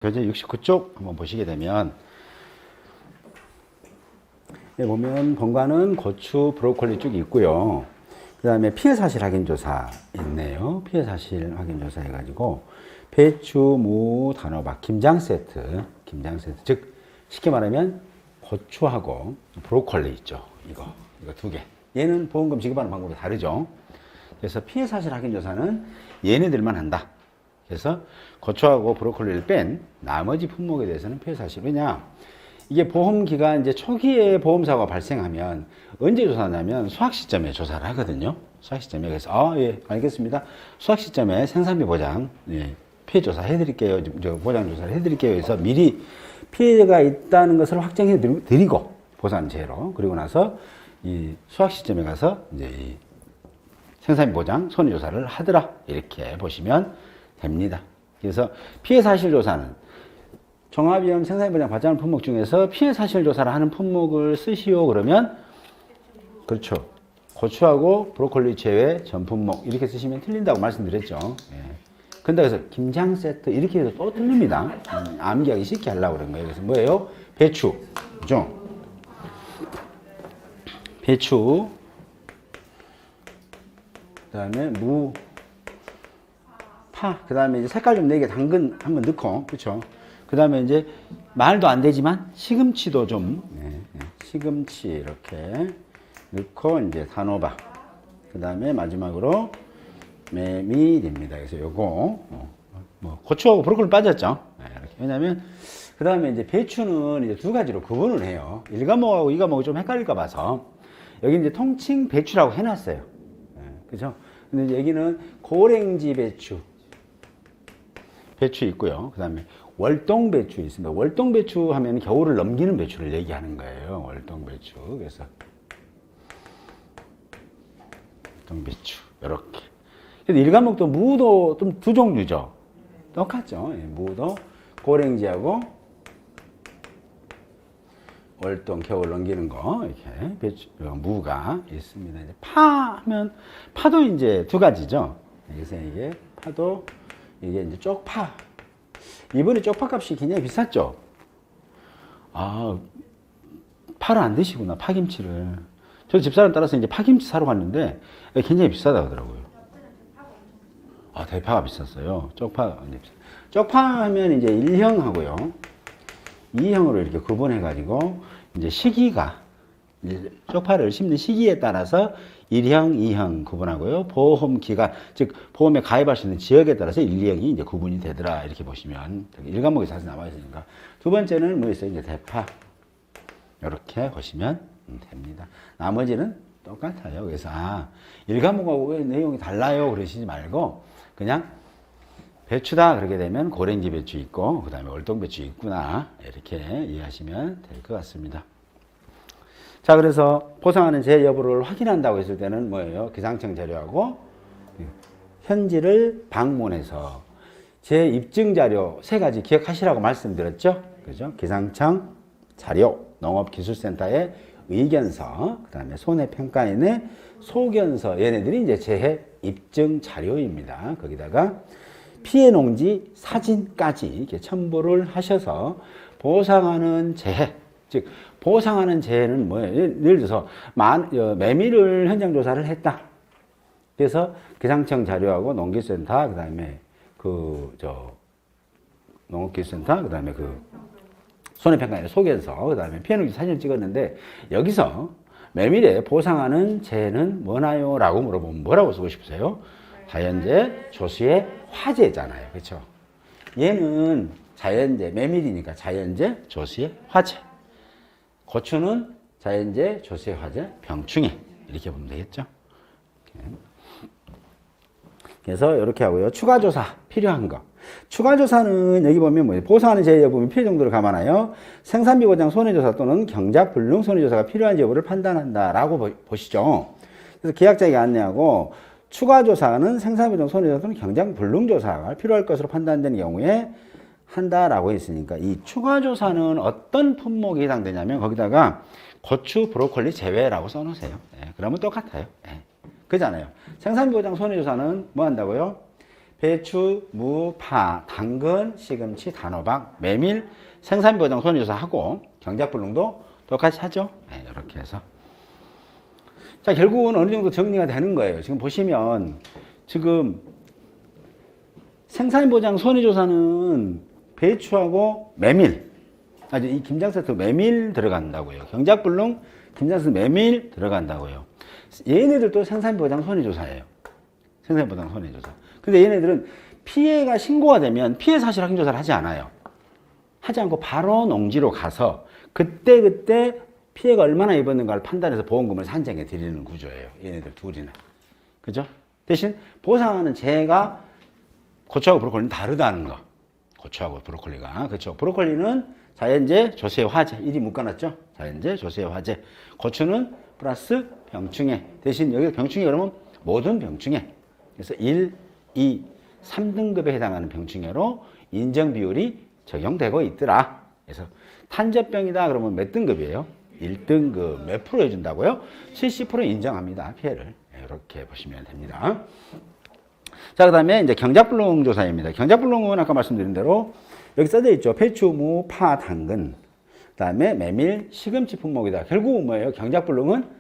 교재 69쪽 한번 보시게 되면 여기 보면 본관은 고추, 브로콜리 쭉 있고요. 그 다음에 피해 사실 확인 조사 있네요. 피해 사실 확인 조사 해가지고 배추, 무, 단호박, 김장 세트, 즉 쉽게 말하면 고추하고 브로콜리 있죠. 이거 두 개. 얘는 보험금 지급하는 방법이 다르죠. 그래서 피해 사실 확인 조사는 얘네들만 한다. 그래서 고추하고 브로콜리를 뺀 나머지 품목에 대해서는 피해 사실. 왜냐? 이게 보험 기간 이제 초기에 보험사고가 발생하면 언제 조사하냐면 수확 시점에 조사를 하거든요. 수확 시점에. 그래서 예, 알겠습니다. 수확 시점에 생산비 보장, 예, 피해 조사 해드릴게요. 보장 조사를 해드릴게요. 해서 미리 피해가 있다는 것을 확정해 드리고 보상제로, 그리고 나서 이 수확 시점에 가서 이제 이 생산비 보장 손해 조사를 하더라, 이렇게 보시면 됩니다. 그래서 피해 사실 조사는 종합위험 생산비 보장 받지 않은 품목 중에서 피해 사실 조사를 하는 품목을 쓰시오 그러면, 그렇죠, 고추하고 브로콜리 제외 전 품목 이렇게 쓰시면 틀린다고 말씀드렸죠. 예. 근데 그래서 김장 세트 이렇게 해서 또 틀립니다. 암기하기 쉽게 하려고 그런 거예요. 그래서 뭐예요? 배추, 그죠? 배추, 그 다음에 무, 파, 그 다음에 이제 색깔 좀 내게 당근 한번 넣고, 그렇죠? 그 다음에 이제 말도 안 되지만 시금치도 좀, 시금치 이렇게 넣고, 이제 단호박, 그 다음에 마지막으로 메밀입니다. 그래서 요거 뭐 고추하고 브로콜리 빠졌죠. 이렇게. 왜냐면 그 다음에 이제 배추는 이제 두 가지로 구분을 해요. 1과목하고 2과목이 좀 헷갈릴까 봐서 여기 이제 통칭 배추라고 해놨어요. 그죠? 근데 이제 여기는 고랭지 배추 있고요. 그 다음에 월동 배추 있습니다. 월동 배추 하면 겨울을 넘기는 배추를 얘기하는 거예요. 월동 배추. 그래서 월동 배추 이렇게. 근데 1과목도 무도 좀 두 종류죠. 똑같죠. 예, 무도 고랭지하고 월동 겨울 넘기는 거, 이렇게 배추, 무가 있습니다. 이제 파 하면 파도 이제 두 가지죠. 그래서 이게 파도, 이게 이제 쪽파. 이번에 쪽파 값이 굉장히 비쌌죠. 파를 안 드시구나, 파김치를. 저 집사람 따라서 이제 파김치 사러 갔는데 굉장히 비싸다고 하더라고요. 대파가 비쌌어요. 쪽파 하면 이제 1형하고요. 2형으로 이렇게 구분해가지고, 이제 시기가, 이제 쪽파를 심는 시기에 따라서 1형, 2형 구분하고요. 보험 기간, 즉, 보험에 가입할 수 있는 지역에 따라서 1, 2형이 이제 구분이 되더라. 이렇게 보시면, 1과목에 자세히 나와 있으니까. 두 번째는 뭐 있어요? 이제 대파. 이렇게 보시면 됩니다. 나머지는 똑같아요. 그래서, 1과목하고 왜 내용이 달라요? 그러시지 말고, 그냥 배추다 그렇게 되면 고랭지 배추 있고, 그 다음에 월동 배추 있구나, 이렇게 이해하시면 될 것 같습니다. 자, 그래서 보상하는 제 여부를 확인한다고 했을 때는 뭐예요? 기상청 자료하고 현지를 방문해서 제 입증 자료 세 가지 기억하시라고 말씀드렸죠. 그죠? 기상청 자료, 농업기술센터의 의견서, 그 다음에 손해평가인의 소견서, 얘네들이 이제 제 입증 자료입니다. 거기다가 피해 농지 사진까지 이렇게 첨부를 하셔서 보상하는 재해, 즉 보상하는 재해는 뭐예요? 예를 들어서 메밀을 현장 조사를 했다. 그래서 기상청 자료하고 농기센터, 그다음에 농업기술센터, 그다음에 손해평가인의 소견서, 그다음에 피해 농지 사진을 찍었는데 여기서 메밀에 보상하는 재해는 뭐나요? 라고 물어보면 뭐라고 쓰고 싶으세요? 자연재해, 조수의 화재잖아요. 그렇죠? 얘는 자연재해, 메밀이니까 자연재해, 조수의 화재. 고추는 자연재해, 조수의 화재, 병충해. 이렇게 보면 되겠죠? 그래서 이렇게 하고요. 추가조사 필요한 거. 추가조사는 여기 보면 뭐예요? 보상하는 재해 여부는 피해 정도를 감안하여 생산비 보장 손해조사 또는 경작 불능 손해조사가 필요한지 여부를 판단한다라고 보시죠. 그래서 계약자에게 안내하고, 추가조사는 생산비 보장 손해조사 또는 경작 불능 조사가 필요할 것으로 판단되는 경우에 한다라고 했으니까, 이 추가조사는 어떤 품목에 해당되냐면 거기다가 고추, 브로콜리 제외라고 써놓으세요. 그러면 똑같아요. 그잖아요. 생산비 보장 손해조사는 뭐 한다고요? 배추, 무, 파, 당근, 시금치, 단호박, 메밀, 생산보장 손해조사하고 경작불능도 똑같이 하죠. 네, 이렇게 해서. 자, 결국은 어느 정도 정리가 되는 거예요. 지금 보시면 지금 생산보장 손해조사는 배추하고 메밀, 이 김장세트 메밀 들어간다고요. 경작불능, 김장세트 메밀 들어간다고요. 얘네들도 생산보장 손해조사예요. 생산보장 손해조사. 근데 얘네들은 피해가 신고가 되면 피해 사실 확인 조사를 하지 않아요. 하지 않고 바로 농지로 가서 그때 피해가 얼마나 입었는가를 판단해서 보험금을 산정해 드리는 구조예요. 얘네들 둘이는. 그죠? 대신 보상하는 재가 고추하고 브로콜리는 다르다는 거. 고추하고 브로콜리가. 그렇죠. 브로콜리는 자연재, 조세, 화재. 1이 묶어놨죠? 자연재, 조세, 화재. 고추는 플러스 병충해. 대신 여기 병충해 그러면 모든 병충해. 그래서 1, 2, 3등급에 해당하는 병충해로 인정 비율이 적용되고 있더라. 그래서 탄저병이다 그러면 몇 등급이에요? 1등급 몇 프로 해준다고요? 70% 인정합니다. 피해를. 이렇게 보시면 됩니다. 자, 그 다음에 이제 경작불능 조사입니다. 경작불능은 아까 말씀드린 대로 여기 써져 있죠. 배추, 무, 파, 당근. 그 다음에 메밀, 시금치 품목이다. 결국은 뭐예요? 경작불능은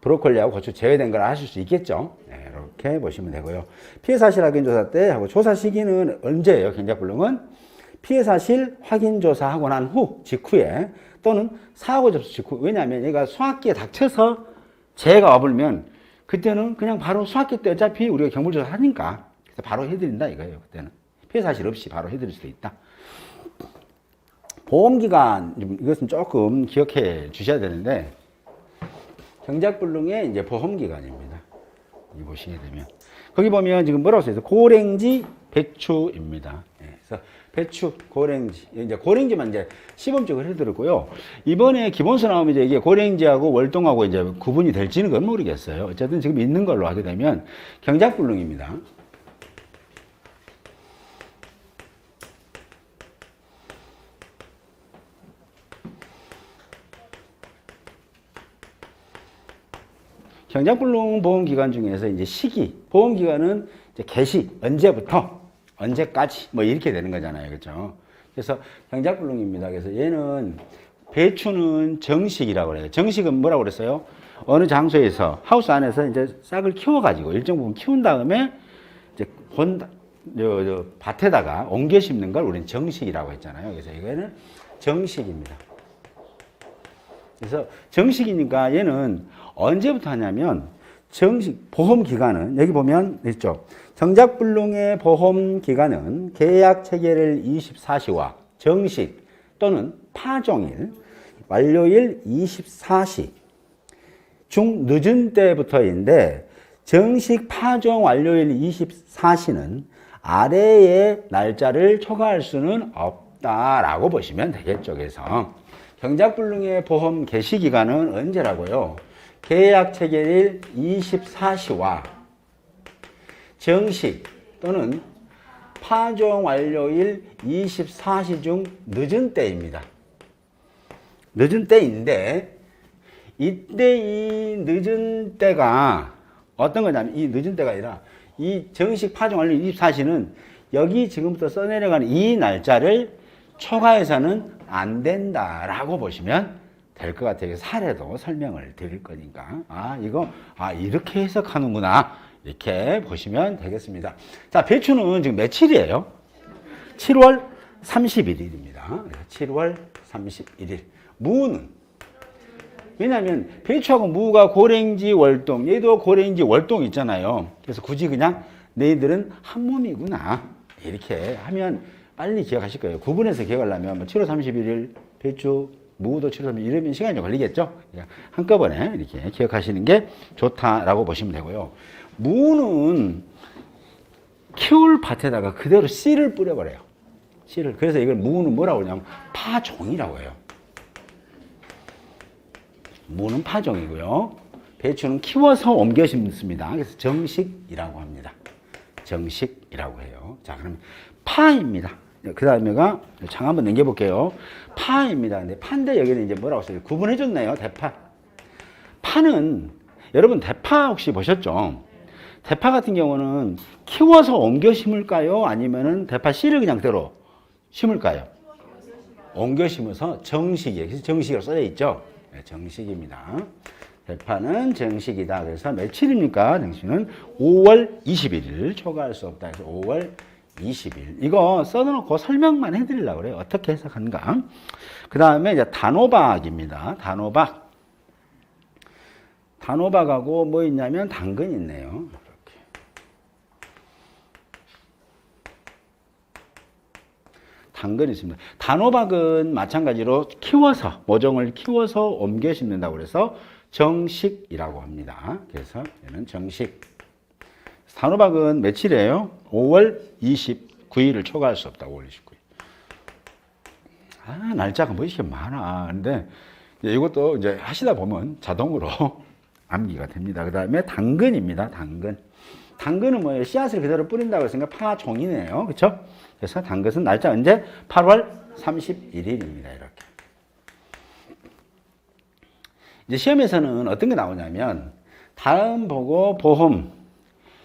브로콜리하고 고추 제외된 걸 하실 수 있겠죠. 네, 이렇게 보시면 되고요. 피해 사실 확인 조사 때 하고 조사 시기는 언제예요? 경작불능은 피해 사실 확인 조사하고 난 후, 직후에 또는 사고 접수 직후. 왜냐하면 얘가 수학기에 닥쳐서 재해가 와불면 그때는 그냥 바로 수학기 때 어차피 우리가 경불조사 하니까 그래서 바로 해드린다 이거예요. 그때는 피해 사실 없이 바로 해드릴 수도 있다. 보험기간 이것은 조금 기억해 주셔야 되는데 경작불능의 이제 보험기간입니다. 이 보시게 되면 거기 보면 지금 뭐라고 써있어요? 고랭지 배추입니다. 그래서 배추, 고랭지. 이제 고랭지만 이제 시범적으로 해드렸고요. 이번에 기본서 나오면 이제 이게 고랭지하고 월동하고 이제 구분이 될지는 그건 모르겠어요. 어쨌든 지금 있는 걸로 하게 되면 경작불능입니다. 경작불능 보험기간 중에서 이제 시기, 보험기간은 이제 개시, 언제부터, 언제까지, 뭐 이렇게 되는 거잖아요. 그렇죠? 그래서 경작불능입니다. 그래서 얘는 배추는 정식이라고 그래요. 정식은 뭐라고 그랬어요? 어느 장소에서, 하우스 안에서 이제 싹을 키워가지고 일정 부분 키운 다음에 이제 밭에다가 옮겨 심는 걸 우리는 정식이라고 했잖아요. 그래서 이거는 정식입니다. 그래서 정식이니까 얘는 언제부터 하냐면 정식 보험기간은 여기 보면 있죠. 경작불능의 보험기간은 계약 체결일 24시와 정식 또는 파종일 완료일 24시 중 늦은 때부터인데 정식 파종 완료일 24시는 아래의 날짜를 초과할 수는 없다라고 보시면 되겠죠. 그래서 경작불능의 보험 개시기간은 언제라고요? 계약 체결일 24시와 정식 또는 파종 완료일 24시 중 늦은 때입니다. 늦은 때인데 이때 이 늦은 때가 어떤 거냐면 이 늦은 때가 아니라 이 정식 파종 완료 24시는 여기 지금부터 써내려가는 이 날짜를 초과해서는 안 된다라고 보시면 될 것 같아요. 사례도 설명을 드릴 거니까. 이렇게 해석하는구나. 이렇게 보시면 되겠습니다. 자, 배추는 지금 며칠이에요? 7월 31일입니다. 7월 31일. 무는? 왜냐하면 배추하고 무가 고랭지 월동, 얘도 고랭지 월동 있잖아요. 그래서 굳이 그냥 너희들은 한 몸이구나. 이렇게 하면 빨리 기억하실 거예요. 구분해서 기억하려면 7월 31일 배추, 무도 7월 31일 이러면 시간이 좀 걸리겠죠? 한꺼번에 이렇게 기억하시는 게 좋다라고 보시면 되고요. 무는 키울 밭에다가 그대로 씨를 뿌려버려요. 씨를. 그래서 이걸 무는 뭐라고 그러냐면 파종이라고 해요. 무는 파종이고요. 배추는 키워서 옮겨 심습니다. 그래서 정식이라고 합니다. 정식이라고 해요. 자, 그럼 파입니다. 그 다음에가 장 한번 넘겨볼게요. 파입니다. 근데 파인데 여기는 이제 뭐라고 써요? 구분해줬네요. 대파. 파는 여러분 대파 혹시 보셨죠? 대파 같은 경우는 키워서 옮겨 심을까요? 아니면은 대파 씨를 그냥 그대로 심을까요? 옮겨 심어서 정식이에요. 그래서 정식으로 써져 있죠? 네, 정식입니다. 대파는 정식이다. 그래서 며칠입니까? 정식은 5월 21일. 초과할 수 없다. 그래서 5월 20일. 이거 써놓고 설명만 해드리려고 그래요. 어떻게 해석하는가. 그 다음에 이제 단호박입니다. 단호박. 단호박하고 뭐 있냐면 당근 있네요. 이렇게. 당근 있습니다. 단호박은 마찬가지로 키워서, 모종을 키워서 옮겨 심는다고 그래서 정식이라고 합니다. 그래서 얘는 정식. 단호박은 며칠이에요? 5월 29일을 초과할 수 없다. 5월 29일. 아, 날짜가 뭐 이렇게 많아. 근데 이것도 이제 하시다 보면 자동으로 암기가 됩니다. 그 다음에 당근입니다. 당근. 당근은 뭐예요? 씨앗을 그대로 뿌린다고 했으니까 파종이네요. 그렇죠? 그래서 당근은 날짜 언제? 8월 31일입니다. 이렇게. 이제 시험에서는 어떤 게 나오냐면 다음 보고 보험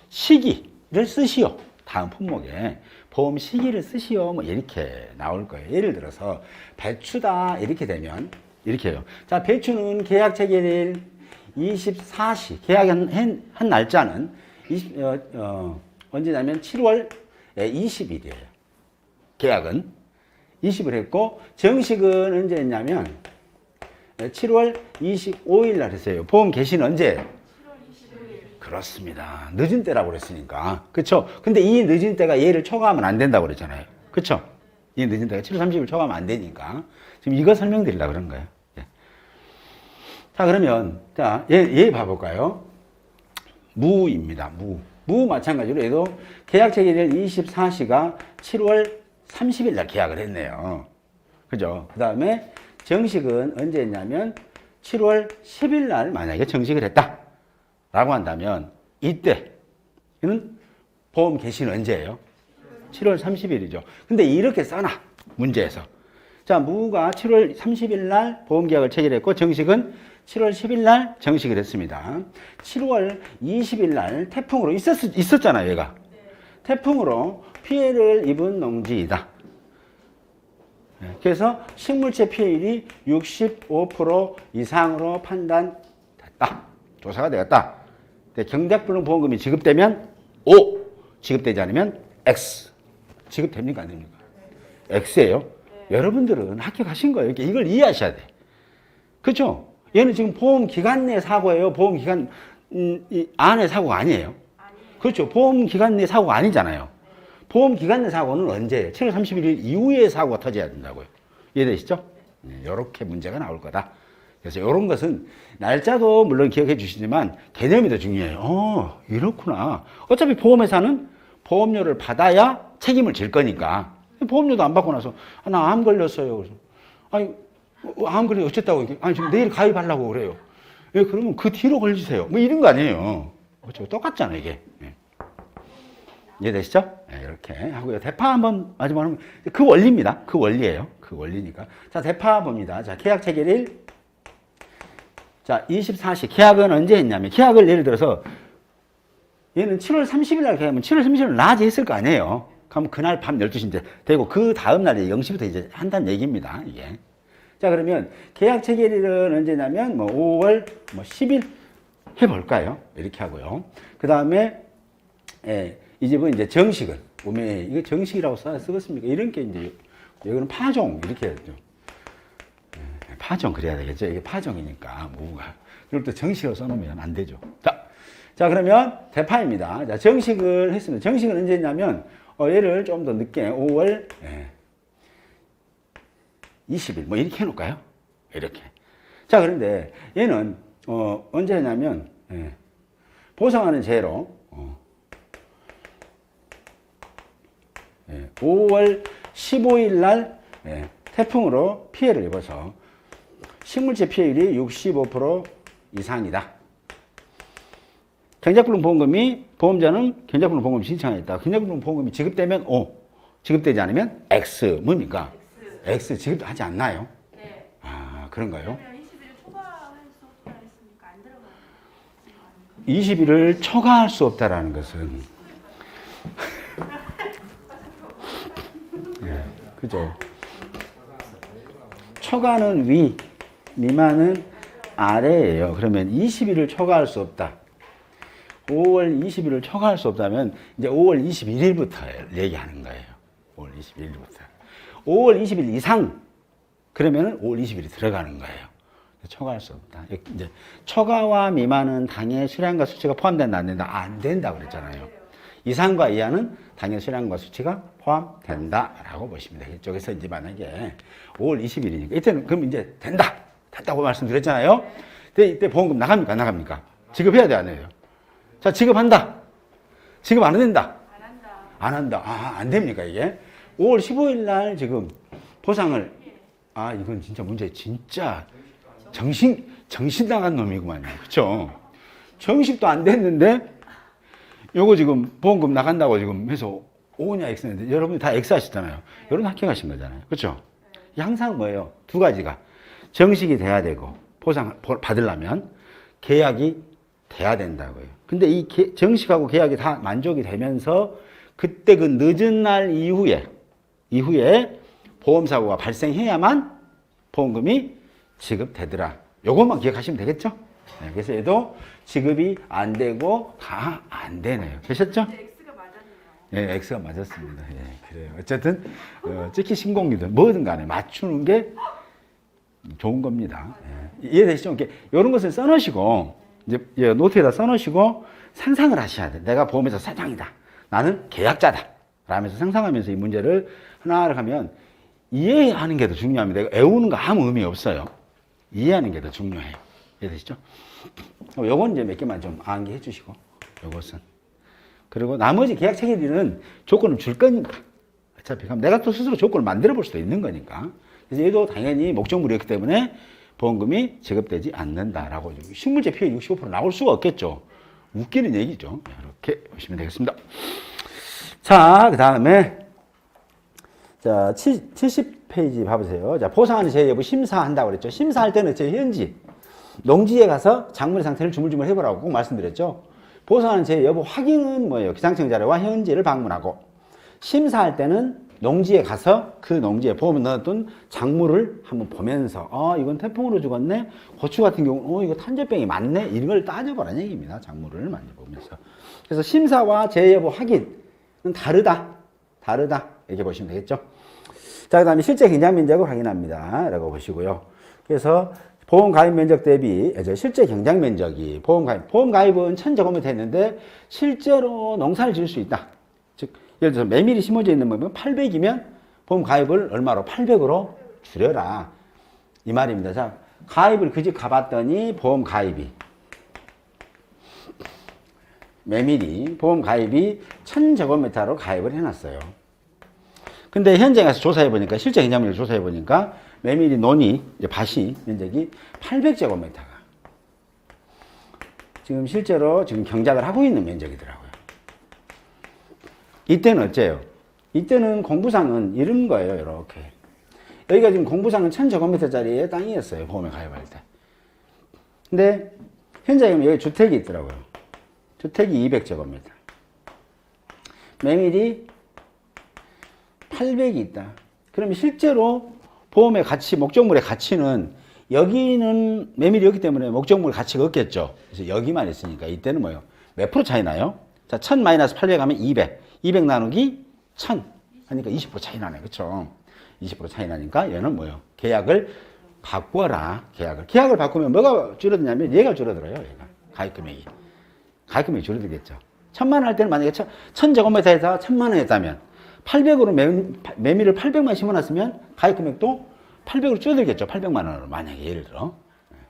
시기를 쓰시오. 다음 품목에 보험 시기를 쓰시오. 뭐 이렇게 나올 거예요. 예를 들어서 배추다 이렇게 되면 이렇게 해요. 자, 배추는 계약 체결일 24시 계약한 날짜는 언제냐면 7월 20일이에요. 계약은 20일 했고 정식은 언제 했냐면 7월 25일 날 했어요. 보험 개시는 언제? 7월 25일. 그렇습니다. 늦은 때라고 그랬으니까. 그렇죠? 근데 이 늦은 때가 얘를 초과하면 안 된다고 그랬잖아요. 그렇죠? 이 늦은 때가 7월 30일 초과하면 안 되니까. 지금 이거 설명드리려고 그런 거예요. 자, 그러면, 자, 얘 봐볼까요? 무입니다. 무 마찬가지로 얘도 계약 체결일 24시가 7월 30일 날 계약을 했네요. 그죠? 그 다음에 정식은 언제 했냐면 7월 10일 날 만약에 정식을 했다. 라고 한다면 이때, 이는 보험 개시는 언제예요? 7월 30일이죠. 근데 이렇게 써놔. 문제에서. 자, 무가 7월 30일 날 보험 계약을 체결했고 정식은 7월 10일 날 정식을 했습니다. 7월 20일 날 태풍으로 있었잖아요, 얘가. 태풍으로 피해를 입은 농지이다. 그래서 식물체 피해율이 65% 이상으로 판단됐다. 조사가 되었다. 경작불능보험금이 지급되면 O, 지급되지 않으면 X. 지급됩니까? 안 됩니까? X예요. 여러분들은 학교 가신 거예요. 이걸 이해하셔야 돼. 그렇죠? 얘는 지금 보험기간 내 사고예요. 보험기간 안에 사고가 아니에요. 그렇죠. 보험기간 내 사고가 아니잖아요. 보험기간 내 사고는 언제예요? 7월 31일 이후에 사고가 터져야 된다고요. 이해되시죠? 이렇게 문제가 나올 거다. 그래서 이런 것은 날짜도 물론 기억해 주시지만 개념이 더 중요해요. 이렇구나. 어차피 보험회사는 보험료를 받아야 책임을 질 거니까. 보험료도 안 받고 나서 나 암 걸렸어요. 그래서 아니 암 걸려 어쨌다고 이렇게 아니 지금 내일 가입하려고 그래요. 예, 그러면 그 뒤로 걸리세요. 뭐 이런 거 아니에요. 그렇죠? 똑같잖아요 이게. 예. 이해되시죠? 네, 이렇게 하고요. 대파 한번 마지막으로 그 원리입니다. 그 원리예요. 그 원리니까. 자, 대파 봅니다. 자, 계약 체결일. 자, 24시. 계약은 언제 했냐면 계약을 예를 들어서 얘는 7월 30일 날 계약하면 7월 30일 낮에 했을 거 아니에요. 그럼 그날 밤 12시인데 되고 그 다음 날에 0시부터 이제 한다는 얘기입니다. 이게. 자, 그러면 계약 체결일은 언제냐면 뭐 5월 뭐 10일 해볼까요? 이렇게 하고요. 그 다음에 이 집은 이제 정식은 이거 정식이라고 쓰겠습니까? 이런 게 이제 여기는 파종 이렇게 해야죠. 파종 그래야 되겠죠. 이게 파종이니까 뭐가 이걸 또 정식으로 써놓으면 안 되죠. 자 그러면 대파입니다. 자, 정식을 했습니다. 정식은 언제 했냐면 얘를 좀 더 늦게 5월 20일 뭐 이렇게 해놓을까요? 이렇게. 자, 그런데 얘는 언제 했냐면 보상하는 제로 5월 15일 날 태풍으로 피해를 입어서 식물체 피해율이 65% 이상이다. 경작불능보험금이 보험자는 경작불능보험금 신청했다. 경작불능보험금이 지급되면 O, 지급되지 않으면 X. 뭡니까? X 지급하지 않나요? 네. 아, 그런가요? 20일 초과할 수 없다 했으니까 안 들어가요. 20일을 초과할 수 없다라는 것은 예, 그죠? 초과는 위, 미만은 아래예요. 그러면 20일을 초과할 수 없다. 5월 20일을 초과할 수 없다면 이제 5월 21일부터 얘기하는 거예요. 5월 21일부터. 5월 20일 이상 그러면은 5월 20일이 들어가는 거예요. 초과할 수 없다. 이제 초과와 미만은 당의 수량과 수치가 포함된다 안 된다? 안 된다 그랬잖아요. 이상과 이하는 당의 수량과 수치가 포함된다라고 보시면 되겠죠. 그래서 이제 만약에 5월 20일이니까 이때는 그럼 이제 됐다고 말씀드렸잖아요. 이때 보험금 나갑니까? 안 나갑니까? 지급해야 돼, 안 해요? 자, 지급한다. 지급 안 된다. 안 한다. 아, 안 됩니까, 이게? 5월 15일 날 지금 보상을, 아, 이건 진짜 문제, 진짜 정신 나간 놈이구만요. 그쵸? 정식도 안 됐는데, 요거 지금 보험금 나간다고 지금 해서 O냐 X냐인데, 여러분이 다 X 하시잖아요. 여러분 합격하신 거잖아요. 그쵸? 항상 뭐예요? 두 가지가. 정식이 돼야 되고, 보상 받으려면 계약이 돼야 된다고요. 근데 이 정식하고 계약이 다 만족이 되면서 그때 그 늦은 날 이후에 보험사고가 발생해야만 보험금이 지급되더라. 요것만 기억하시면 되겠죠? 네, 그래서 얘도 지급이 안 되고 다 안 되네요. 되셨죠? X가 맞았네요. 예, X가 맞았습니다. 예, 그래요. 어쨌든 특히 신공기든 뭐든 간에 맞추는 게 좋은 겁니다. 예. 이해되시죠? 이런 것을 써놓으시고 이제 노트에다 써놓으시고 상상을 하셔야 돼. 내가 보험회사 사장이다. 나는 계약자다. 라면서 상상하면서 이 문제를 하나를 하면 이해하는 게 더 중요합니다. 외우는 거 아무 의미 없어요. 이해하는 게 더 중요해요. 이해되시죠? 요건 이제 몇 개만 좀 암기해 주시고 요것은. 그리고 나머지 계약 체결일은 조건을 줄 거니까. 어차피 그럼 내가 또 스스로 조건을 만들어 볼 수도 있는 거니까. 그래서 얘도 당연히 목적물이었기 때문에 보험금이 지급되지 않는다라고 실물제 피해 65% 나올 수가 없겠죠. 웃기는 얘기죠. 이렇게 보시면 되겠습니다. 자, 그 다음에 자 70페이지 봐보세요. 자, 보상하는 제외 여부 심사한다고 그랬죠. 심사할 때는 제 현지 농지에 가서 작물의 상태를 주물주물 해보라고 꼭 말씀드렸죠. 보상하는 제외 여부 확인은 뭐예요? 기상청 자료와 현지를 방문하고, 심사할 때는 농지에 가서 그 농지에 보험에 넣었던 작물을 한번 보면서 이건 태풍으로 죽었네. 고추 같은 경우는 이거 탄저병이 많네. 이런 걸 따져보라는 얘기입니다. 작물을 많이 보면서. 그래서 심사와 재해 여부 확인은 다르다. 이렇게 보시면 되겠죠. 자, 그 다음에 실제 경작 면적을 확인합니다. 라고 보시고요. 그래서 보험 가입 면적 대비 실제 경작 면적이 보험 가입은 1000제곱미터 했는데 실제로 농사를 지을 수 있다. 즉 예를 들어서 메밀이 심어져 있는 거면 800이면 보험 가입을 얼마로? 800으로 줄여라. 이 말입니다. 자, 가입을 그 집 가봤더니 보험 가입이 메밀이 보험 가입이 1000제곱미터로 가입을 해놨어요. 근데 현장에 가서 조사해 보니까 실제 경작면을 조사해 보니까 메밀이 논이 밭이 면적이 800제곱미터가 지금 실제로 지금 경작을 하고 있는 면적이더라고요. 이때는 어째요? 이때는 공부상은 이런 거예요. 이렇게 여기가 지금 공부상은 1000제곱미터짜리의 땅이었어요. 보험에 가입할 때. 근데 현장에 가면 여기 주택이 있더라고요. 주택이 200제곱미터. 메밀이 800이 있다. 그러면 실제로 보험의 가치, 목적물의 가치는 여기는 메밀이 없기 때문에 목적물 가치가 없겠죠. 그래서 여기만 있으니까 이때는 뭐예요? 몇 프로 차이 나요? 자, 1000 마이너스 800 하면 200. 200 나누기 1000 하니까 20% 차이 나네. 그쵸? 20% 차이 나니까 얘는 뭐예요? 계약을 바꿔라. 계약을 바꾸면 뭐가 줄어드냐면 얘가 줄어들어요. 얘가. 가입금액이 줄어들겠죠. 1000만 원 할 때는 만약에 1000제곱미터에서 1000만 원 했다면 800으로 메밀을 800만 심어놨으면 가입금액도 800으로 줄어들겠죠. 800만 원으로 만약에 예를 들어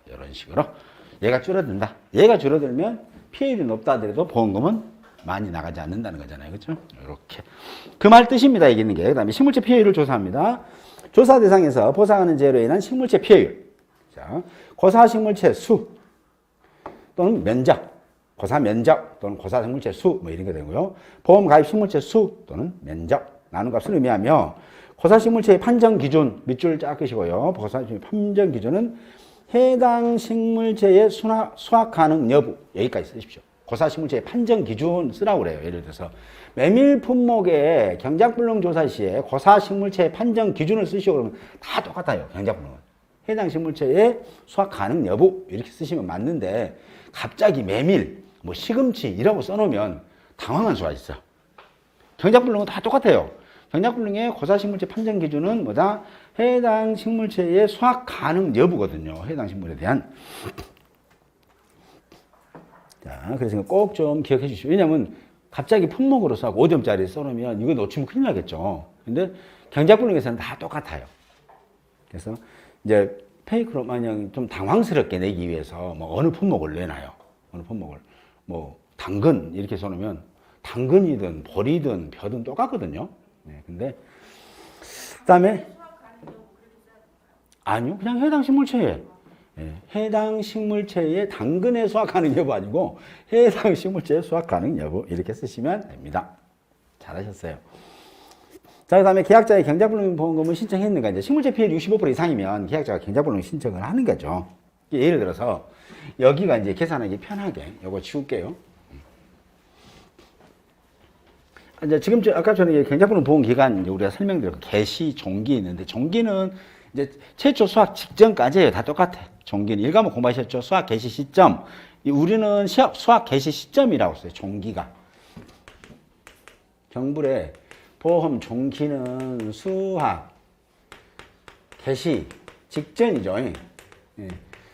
이런 식으로 얘가 줄어든다. 얘가 줄어들면 피해율이 높다 하더라도 보험금은 많이 나가지 않는다는 거잖아요. 그렇죠? 이렇게 그 말 뜻입니다. 이기는 게. 그다음에 식물체 피해율을 조사합니다. 조사 대상에서 보상하는 재해로 인한 식물체 피해율. 자, 고사 식물체 수 또는 면적. 고사 면적 또는 고사 생물체 수 뭐 이런 게 되고요. 보험 가입 식물체 수 또는 면적 나눈 값을 의미하며 고사 식물체의 판정 기준 밑줄 쫙 끄시고요. 고사 판정 기준은 해당 식물체의 수확 가능 여부 여기까지 쓰십시오. 고사식물체의 판정 기준 쓰라고 그래요. 예를 들어서 메밀 품목의 경작불능 조사 시에 고사식물체의 판정 기준을 쓰시오 그러면 다 똑같아요. 경작불능은. 해당 식물체의 수확 가능 여부 이렇게 쓰시면 맞는데 갑자기 메밀, 뭐 시금치 이라고 써놓으면 당황할 수가 있어. 경작불능은 다 똑같아요. 경작불능의 고사식물체 판정 기준은 뭐다? 해당 식물체의 수확 가능 여부거든요. 해당 식물에 대한. 자, 그래서 꼭 좀 기억해 주시오. 왜냐면 갑자기 품목으로 써고 5점짜리 써놓으면 이거 놓치면 큰일 나겠죠. 근데 경작불능에서는 다 똑같아요. 그래서 이제 페이크로 만약 좀 당황스럽게 내기 위해서 뭐 어느 품목을 내놔요. 어느 품목을. 뭐 당근 이렇게 써놓으면 당근이든 보리든 벼든 똑같거든요. 네, 근데 그다음에 아니요, 그냥 해당 식물체에 해당 식물체의 당근에 수확 가능 여부 아니고 해당 식물체의 수확 가능 여부 이렇게 쓰시면 됩니다. 잘하셨어요. 자, 그다음에 계약자의 경작불능 보험금을 신청했는가 이제 식물체 피해율 65% 이상이면 계약자가 경작불능 신청을 하는 거죠. 예를 들어서 여기가 이제 계산하기 편하게 요거 지울게요. 이제 지금 아까처럼 경작불능 보험 기간 이제 우리가 설명드렸고 개시, 종기 있는데 종기는 이제 최초 수확 직전까지예요. 다 똑같아. 종기는 1과목 공부하셨죠? 수확 개시 시점. 우리는 수확 개시 시점이라고 써요. 종기가. 경불의 보험 종기는 수확 개시 직전이죠. 예.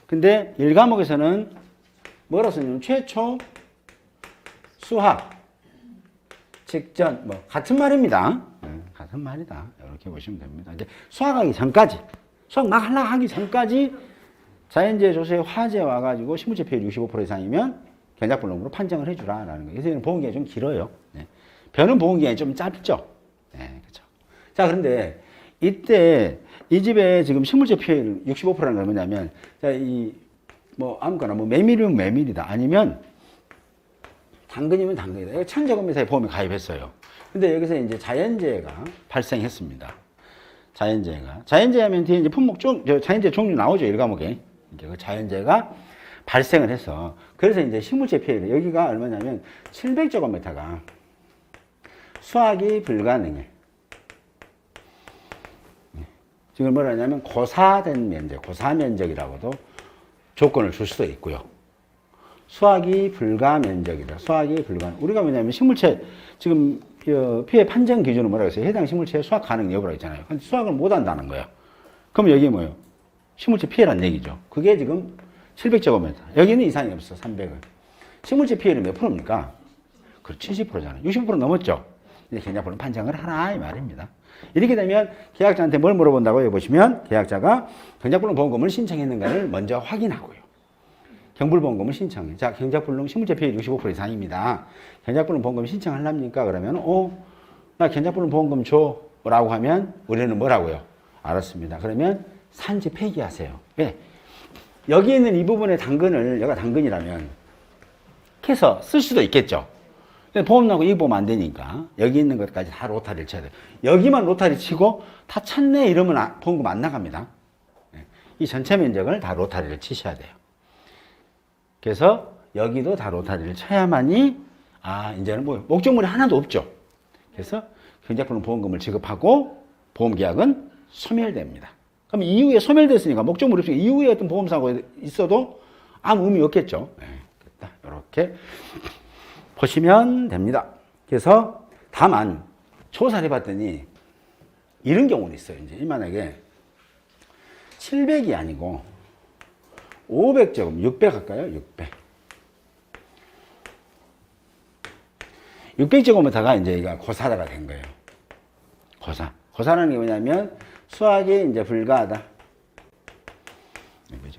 근데 1과목에서는 뭐라고 쓰냐면 최초 수확 직전 뭐 같은 말입니다. 같은 말이다. 이렇게 보시면 됩니다. 이제 수확하기 전까지 수확 막 하려고 하기 전까지 자연재해 조사에 화재 와가지고 식물체 피해율 65% 이상이면 경작불능으로 판정을 해주라라는 거예요. 그래서 보험기간이 좀 길어요. 네. 벼는 보험기간이 좀 짧죠. 네, 그렇죠. 자, 그런데 이때 이 집에 지금 식물체 피해율 65%라는 건 뭐냐면, 자, 뭐 아무거나 뭐 메밀이면 메밀이다. 아니면 당근이면 당근이다. 천재건매사에 보험에 가입했어요. 근데 여기서 이제 자연재해가 발생했습니다. 자연재해 하면 뒤에 이제 품목 자연재해 종류 나오죠. 1과목에. 이제 그 자연재해가 발생을 해서. 그래서 이제 식물체 피해율, 여기가 얼마냐면 700제곱미터가 수확이 불가능해. 지금 뭐라 하냐면 고사된 면적, 고사면적이라고도 조건을 줄 수도 있고요. 수확이 불가 면적이다. 수확이 불가. 우리가 뭐냐면 식물체 지금 피해 판정 기준은 뭐라고 했어요? 해당 식물체의 수확 가능 여부라고 했잖아요. 근데 수확을 못 한다는 거예요. 그럼 여기 뭐예요? 식물체 피해란 얘기죠. 그게 지금 700제곱미터. 여기는 이상이 없어. 300은. 식물체 피해는 몇 프로입니까? 그 70%잖아요. 60% 넘었죠. 이제 경작불능 판정을 하라 이 말입니다. 이렇게 되면 계약자한테 뭘 물어본다고 해보시면 계약자가 경작불능 보험금을 신청했는가를 먼저 확인하고요. 경불보험금을 신청해. 자, 경작불능 식물체 피해 65% 이상입니다. 경작불능 보험금 신청하렵니까? 그러면 나 경작불능 보험금 줘 라고 하면 우리는 뭐라고요? 알았습니다. 그러면 산지 폐기하세요. 왜? 여기 있는 이 부분의 당근을 여기가 당근이라면 캐서 쓸 수도 있겠죠. 보험 나고 이거 보면 안 되니까 여기 있는 것까지 다 로타리를 쳐야 돼요. 여기만 로타리 치고 다 찼네 이러면 보험금 안 나갑니다. 이 전체 면적을 다 로타리를 치셔야 돼요. 그래서 여기도 다 로타리를 쳐야만이 이제는 뭐 목적물이 하나도 없죠. 그래서 경작불능 보험금을 지급하고 보험계약은 소멸됩니다. 그럼 이후에 소멸됐으니까 목적물이 없으니까 이후에 어떤 보험사고가 있어도 아무 의미 없겠죠. 이렇게 보시면 됩니다. 그래서 다만 조사를 해봤더니 이런 경우는 있어요. 이제 만약에 700이 아니고 500제곱, 600 할까요? 600. 600제곱미터가 이제 이거 고사다가 된 거예요. 고사. 고사라는 게 뭐냐면 수확이 이제 불가하다.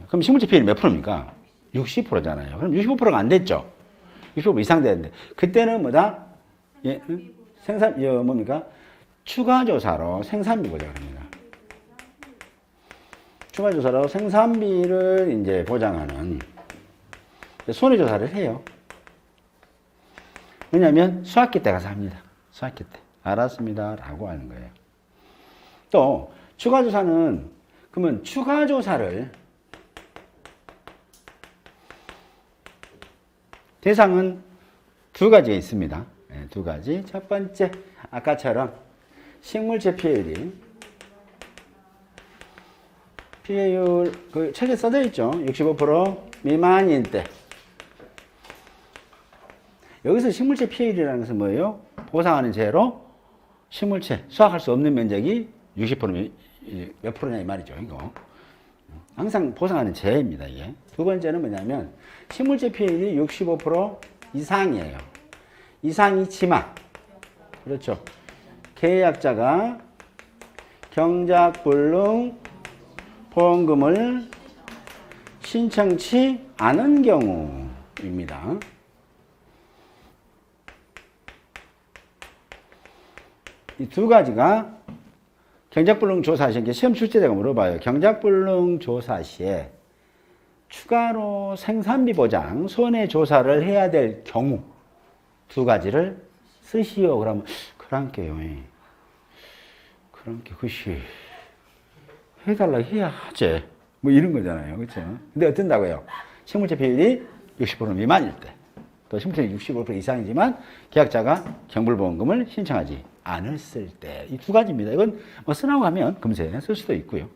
그럼 식물체 피해율 몇 프로입니까? 60%잖아요. 그럼 65%가 안 됐죠? 60% 이상 되는데 그때는 뭐다? 예, 생산 뭡니까? 추가 조사로 생산비 보장을 합니다. 추가 조사로 생산비를 이제 보장하는 손해 조사를 해요. 왜냐하면 수확기 때 가서 합니다. 수확기 때 알았습니다라고 하는 거예요. 또 추가 조사는 그러면 추가 조사를 대상은 두 가지가 있습니다. 네, 두 가지. 첫 번째, 아까처럼 식물체 피해율이 피해율 그 책에 써져 있죠. 65% 미만일 때. 여기서 식물체 피해율이라는 것은 뭐예요? 보상하는 재로 식물체 수확할 수 없는 면적이 60%몇 프로냐 이 말이죠. 이거 항상 보상하는 재입니다. 이게 두 번째는 뭐냐면 식물체 피해율이 65% 이상이에요. 이상이지만 그렇죠. 계약자가 경작불능 보험금을 신청치 않은 경우입니다. 이 두 가지가 경작불능 조사 시에 시험 출제자가 물어봐요. 경작불능 조사 시에 추가로 생산비 보장, 손해조사를 해야 될 경우 두 가지를 쓰시오. 그러면 그랑께요. 그랑께 그시 해달라 해야 하지. 뭐 이런 거잖아요. 그렇죠? 근데 어떤다고요? 식물체 비율이 60% 미만일 때, 또 식물체 65% 이상이지만 계약자가 경불보험금을 신청하지 않았을 때, 이 두 가지입니다. 이건 뭐 쓰나고 가면 금세 쓸 수도 있고요.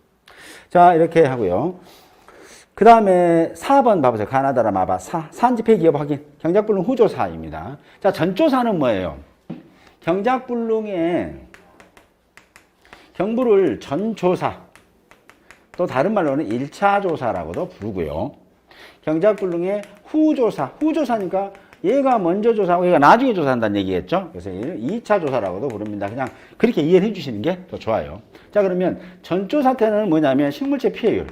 자, 이렇게 하고요. 그 다음에 4번 봐보세요. 가나다라 마바 산지 폐기 여부 확인. 경작불능 후조사입니다. 자, 전조사는 뭐예요? 경작불능의 경부를 전조사, 또 다른 말로는 1차 조사라고도 부르고요. 경작불능의 후조사, 후조사니까 얘가 먼저 조사하고 얘가 나중에 조사한다는 얘기겠죠. 그래서 얘를 2차 조사라고도 부릅니다. 그냥 그렇게 이해를 해주시는 게 더 좋아요. 자, 그러면 전조사 때는 뭐냐면 식물체 피해율,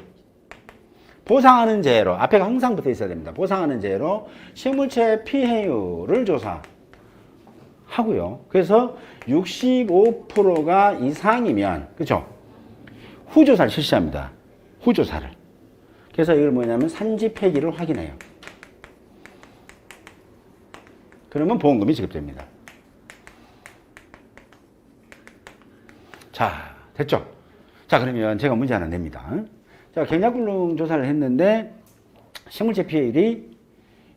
보상하는 재로, 앞에가 항상 붙어 있어야 됩니다. 보상하는 재로 식물체 피해율을 조사하고요. 그래서 65%가 이상이면, 그죠? 후조사를 실시합니다. 후조사를. 그래서 이걸 뭐냐면 산지 폐기를 확인해요. 그러면 보험금이 지급됩니다. 자, 됐죠? 자, 그러면 제가 문제 하나 냅니다. 자, 경작불능 조사를 했는데 식물체 피해율이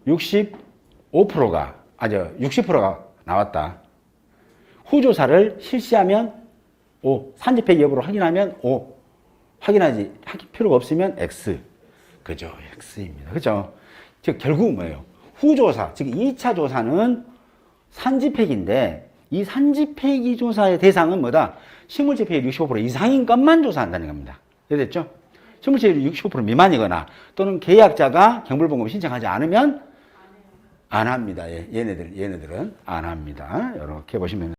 65%가, 60%가 나왔다. 후조사를 실시하면 O, 산지 폐기 여부를 확인하면 O, 확인하지 할 필요가 없으면 X. 그죠? X입니다. 그죠? 즉, 결국은 뭐예요? 후조사, 즉 2차 조사는 산지 폐기인데 이 산지 폐기 조사의 대상은 뭐다? 식물체 피해율 65% 이상인 것만 조사한다는 겁니다. 이해됐죠? 식물체 피해율 65% 미만이거나 또는 계약자가 경불보험금 신청하지 않으면 안 합니다. 얘네들은 안 합니다. 이렇게 보시면